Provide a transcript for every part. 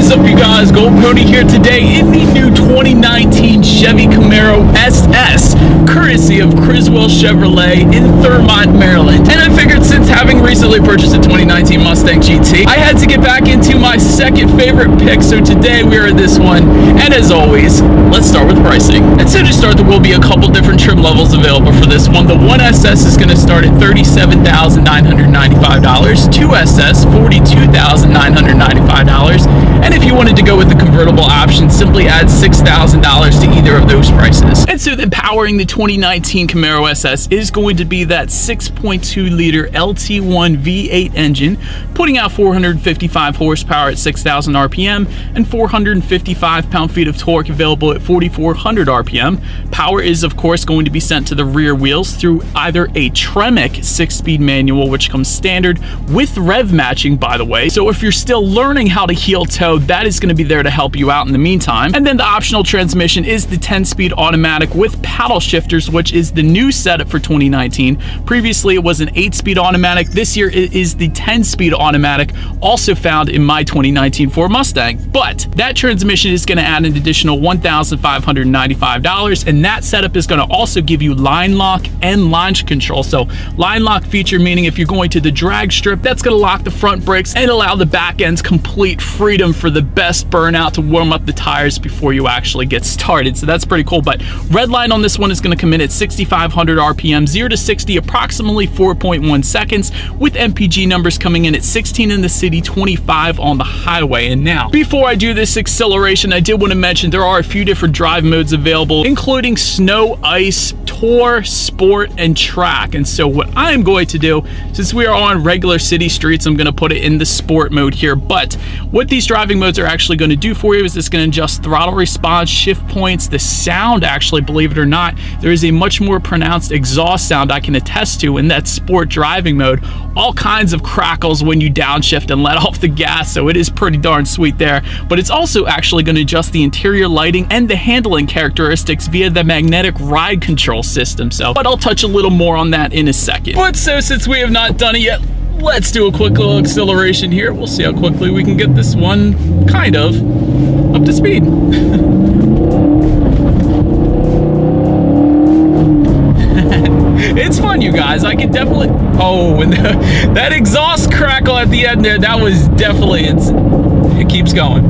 is up, you guys? Gold Pony here today in the new 2019 Chevy Camaro SS, courtesy of Criswell Chevrolet in Thurmont, Maryland. And I figured since having recently purchased a 2019 Mustang GT, I had to get back into my second favorite pick, so today we are at this one. And as always, let's start with pricing. And so to start, there will be a couple different trim levels available for this one. The 1SS is going to start at $37,995, 2SS $42,995, and if you wanted to go with the convertible option, simply add $6,000 to either of those prices. And so then powering the 2019 Camaro SS is going to be that 6.2 liter LT1 V8 engine, putting out 455 horsepower at 6,000 RPM and 455 pound-feet of torque available at 4,400 RPM. Power is of course going to be sent to the rear wheels through either a Tremec 6-speed manual, which comes standard with rev matching, by the way. So if you're still learning how to heel toe, that is going to be there to help you out in the meantime. And then the optional transmission is the 10-speed automatic with paddle shifters, which is the new setup for 2019. Previously it was an 8-speed automatic. This year it is the 10-speed automatic, also found in my 2019 Ford Mustang. But that transmission is going to add an additional $1,595, and that setup is going to also give you line lock and launch control. So line lock feature meaning if you're going to the drag strip, that's going to lock the front brakes and allow the back end's complete freedom for the best burnout to warm up the tires before you actually get started. So that's pretty cool. But red line on this one is going to come in at 6,500 RPM, 0 to 60 approximately 4.1 seconds, with MPG numbers coming in at 16 in the city, 25 on the highway. And now, before I do this acceleration, I did want to mention there are a few different drive modes available, including snow, ice, tour, sport, and track. And so what I'm going to do, since we are on regular city streets, I'm going to put it in the sport mode here. But what these driving modes are actually going to do for you is it's going to adjust throttle response, shift points, the sound. Actually, believe it or not, there is a much more pronounced exhaust sound I can attest to in that sport driving mode. All kinds of crackles when you downshift and let off the gas, so it is pretty darn sweet there. But it's also actually going to adjust the interior lighting and the handling characteristics via the magnetic ride control system. But I'll touch a little more on that in a second. But so since we have not done it yet, let's do a quick little acceleration here. We'll see how quickly we can get this one kind of up to speed. It's fun, you guys. I can definitely... Oh, and that exhaust crackle at the end there, that was definitely... It keeps going.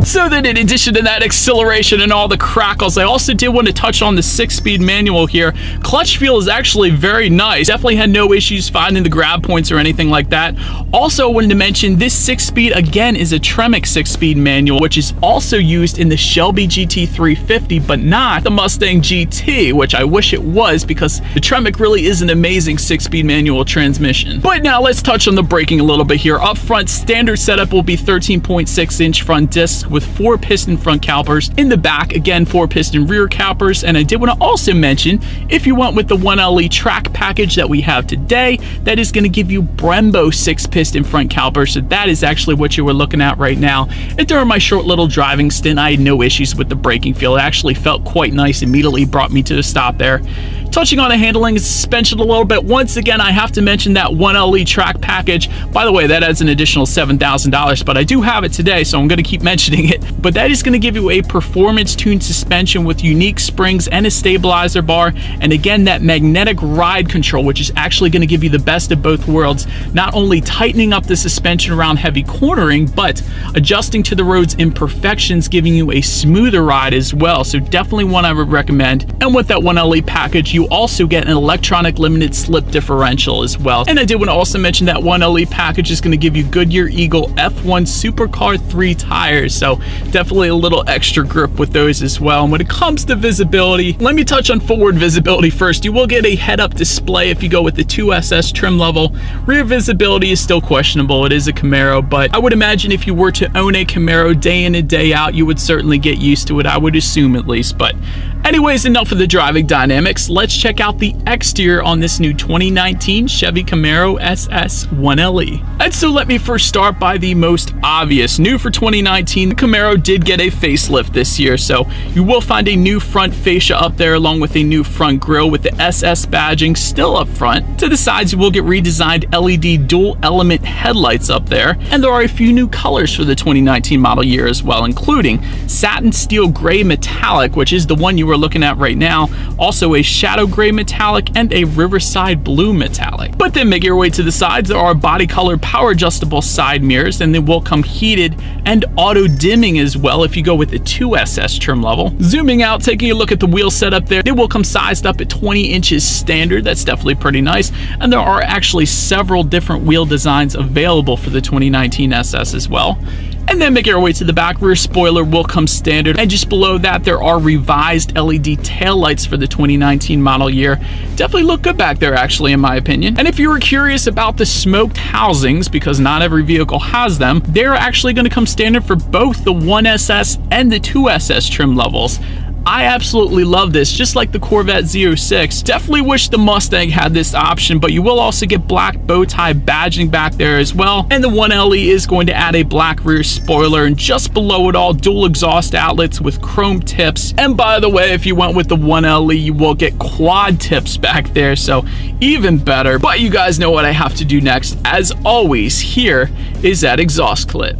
So then in addition to that acceleration and all the crackles, I also did want to touch on the 6-speed manual here. Clutch feel is actually very nice. Definitely had no issues finding the grab points or anything like that. Also wanted to mention this 6-speed again is a Tremec 6-speed manual, which is also used in the Shelby GT350, but not the Mustang GT, which I wish it was, because the Tremec really is an amazing 6-speed manual transmission. But now let's touch on the braking a little bit here. Up front, standard setup will be 13.6-inch front discs with 4 piston front calipers. In the back, again, 4 piston rear calipers. And I did want to also mention, if you went with the 1LE track package that we have today, that is going to give you Brembo 6 piston front calipers. So that is actually what you were looking at right now. And during my short little driving stint, I had no issues with the braking feel. It actually felt quite nice, immediately brought me to a stop there. Touching on the handling and suspension a little bit, once again, I have to mention that 1LE track package. By the way, that adds an additional $7,000, but I do have it today, so I'm going to keep mentioning it. But that is going to give you a performance-tuned suspension with unique springs and a stabilizer bar, and again, that magnetic ride control, which is actually going to give you the best of both worlds, not only tightening up the suspension around heavy cornering, but adjusting to the road's imperfections, giving you a smoother ride as well. So definitely one I would recommend. And with that 1LE package, you also get an electronic limited slip differential as well. And I did want to also mention that 1LE package is going to give you Goodyear Eagle F1 Supercar 3 tires, so definitely a little extra grip with those as well. And when it comes to visibility, let me touch on forward visibility first. You will get a head-up display if you go with the 2SS trim level. Rear visibility is still questionable. It is a Camaro, but I would imagine if you were to own a Camaro day in and day out, you would certainly get used to it, I would assume at least. But anyways, enough of the driving dynamics. Let's let's check out the exterior on this new 2019 Chevy Camaro SS 1LE. And so let me first start by the most obvious. New for 2019, the Camaro did get a facelift this year, so you will find a new front fascia up there along with a new front grille with the SS badging still up front. To the sides, you will get redesigned LED dual element headlights up there, and there are a few new colors for the 2019 model year as well, including satin steel gray metallic, which is the one you are looking at right now, also a shadow gray metallic, and a riverside blue metallic. But then make your way to the sides, there are body color power adjustable side mirrors, and they will come heated and auto dimming as well if you go with the 2SS trim level. Zooming out, taking a look at the wheel setup there, they will come sized up at 20 inches standard. That's definitely pretty nice, and there are actually several different wheel designs available for the 2019 SS as well. And then make your way to the back. Rear spoiler will come standard, and just below that there are revised LED taillights for the 2019 model year. Definitely look good back there actually, in my opinion. And if you were curious about the smoked housings, because not every vehicle has them, they're actually going to come standard for both the 1SS and the 2SS trim levels. I absolutely love this, just like the Corvette Z06. Definitely wish the Mustang had this option, but you will also get black bow tie badging back there as well. And the 1LE is going to add a black rear spoiler, and just below it all, dual exhaust outlets with chrome tips. And by the way, if you went with the 1LE, you will get quad tips back there, so even better. But you guys know what I have to do next. As always, here is that exhaust clip.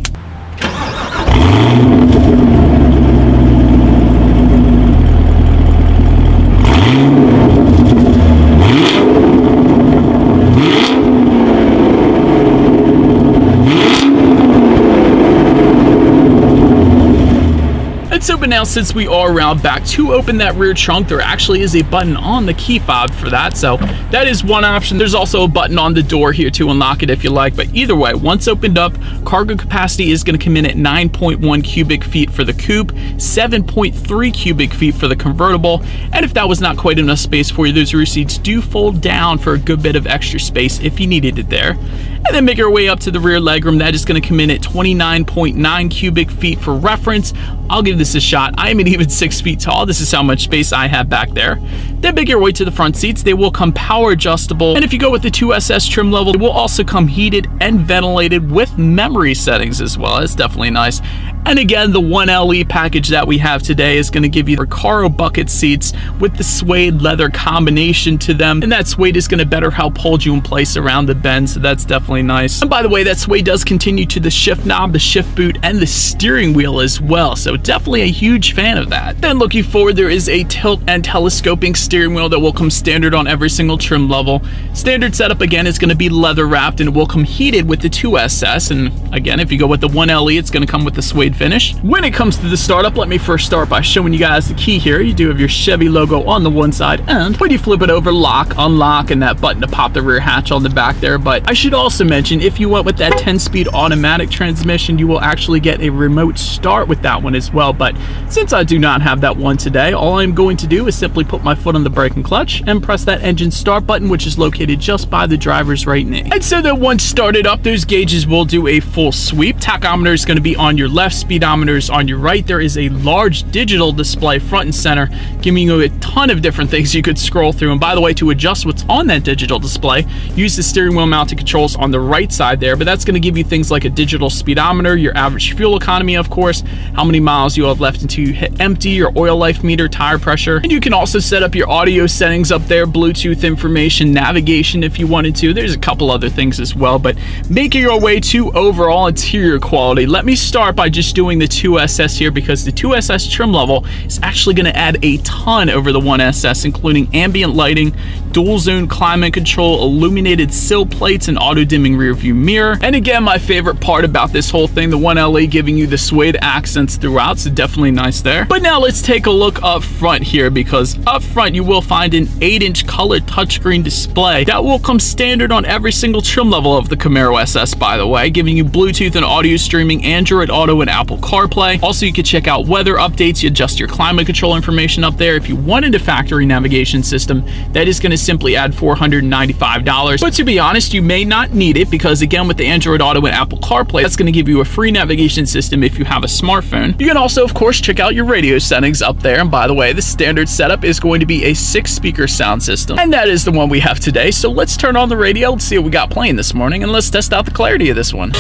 So, but now since we are around back, to open that rear trunk, there actually is a button on the key fob for that, so that is one option. There's also a button on the door here to unlock it if you like, but either way, once opened up, cargo capacity is going to come in at 9.1 cubic feet for the coupe, 7.3 cubic feet for the convertible, and if that was not quite enough space for you, those rear seats do fold down for a good bit of extra space if you needed it there. And then make our way up to the rear legroom. That is going to come in at 29.9 cubic feet for reference. I'll give this a shot. I am an even 6 feet tall. This is how much space I have back there. Then make your way to the front seats. They will come power adjustable. And if you go with the 2SS trim level, it will also come heated and ventilated with memory settings as well. It's definitely nice. And again, the 1LE package that we have today is going to give you the Recaro bucket seats with the suede leather combination to them. And that suede is going to better help hold you in place around the bend, so that's definitely nice. And by the way, that suede does continue to the shift knob, the shift boot, and the steering wheel as well, so definitely a huge fan of that. Then looking forward, there is a tilt and telescoping steering wheel that will come standard on every single trim level. Standard setup again is going to be leather wrapped, and it will come heated with the 2SS. And again, if you go with the 1LE, it's going to come with the suede finish. When it comes to the startup, let me first start by showing you guys the key here. You do have your Chevy logo on the one side, and when you flip it over, lock, unlock, and that button to pop the rear hatch on the back there. But I should also mention, if you went with that 10-speed automatic transmission, you will actually get a remote start with that one as well. But since I do not have that one today, all I'm going to do is simply put my foot on the brake and clutch and press that engine start button, which is located just by the driver's right knee. And so that once started up, those gauges will do a full sweep. Tachometer is going to be on your left, speedometer is on your right. There is a large digital display front and center, giving you a ton of different things you could scroll through. And by the way, to adjust what's on that digital display, use the steering wheel mounted controls on the right side there, but that's going to give you things like a digital speedometer, your average fuel economy, of course, how many miles you have left until you hit empty, your oil life meter, tire pressure, and you can also set up your audio settings up there, Bluetooth information, navigation if you wanted to. There's a couple other things as well, but making your way to overall interior quality, let me start by just doing the 2SS here, because the 2SS trim level is actually going to add a ton over the 1SS, including ambient lighting, dual zone climate control, illuminated sill plates, and auto dimming rear view mirror. And again, my favorite part about this whole thing, the 1LE giving you the suede accents throughout, so definitely nice there. But now let's take a look up front here, because up front you will find an 8-inch color touchscreen display that will come standard on every single trim level of the Camaro SS, by the way, giving you Bluetooth and audio streaming, Android Auto, and Apple CarPlay. Also, you can check out weather updates. You adjust your climate control information up there. If you wanted a factory navigation system, that is going to simply add $495. But to be honest, you may not need it because, again, with the Android Auto and Apple CarPlay, that's going to give you a free navigation system if you have a smartphone. You can also, of course, check out your radio settings up there. And by the way, the standard setup is going to be a 6-speaker sound system. And that is the one we have today. So let's turn on the radio and see what we got playing this morning, and let's test out the clarity of this one.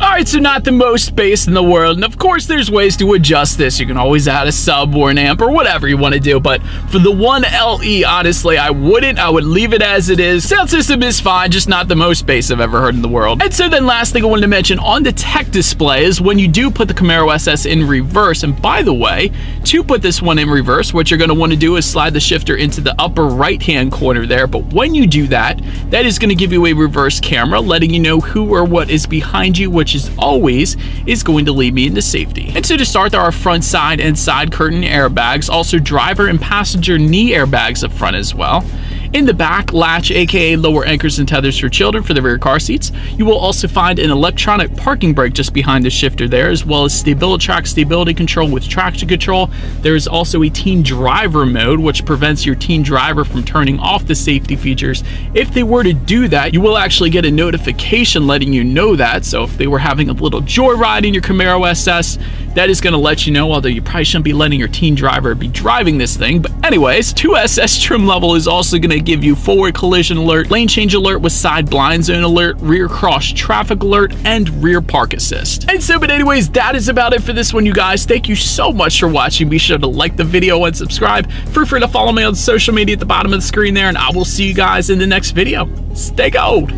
Alright, so not the most bass in the world, and of course there's ways to adjust this. You can always add a sub or an amp or whatever you want to do, but for the One LE, honestly, I wouldn't. I would leave it as it is. Sound system is fine, just not the most bass I've ever heard in the world. And so then last thing I wanted to mention on the tech display is when you do put the Camaro SS in reverse, and by the way, to put this one in reverse, what you're going to want to do is slide the shifter into the upper right-hand corner there, but when you do that, that is going to give you a reverse camera, letting you know who or what is behind you, which is always is going to lead me into safety. And so to start, there are front, side, and side curtain airbags, also driver and passenger knee airbags up front as well. In the back, latch, aka lower anchors and tethers for children for the rear car seats. You will also find an electronic parking brake just behind the shifter there, as well as StabiliTrak stability control with traction control. There is also a teen driver mode, which prevents your teen driver from turning off the safety features. If they were to do that, you will actually get a notification letting you know that. So if they were having a little joyride in your Camaro SS, that is going to let you know, although you probably shouldn't be letting your teen driver be driving this thing. But anyways, 2SS trim level is also going to give you forward collision alert, lane change alert with side blind zone alert, rear cross traffic alert, and rear park assist. And so, but anyways, that is about it for this one, you guys. Thank you so much for watching. Be sure to like the video and subscribe. Feel free to follow me on social media at the bottom of the screen there, and I will see you guys in the next video. Stay gold.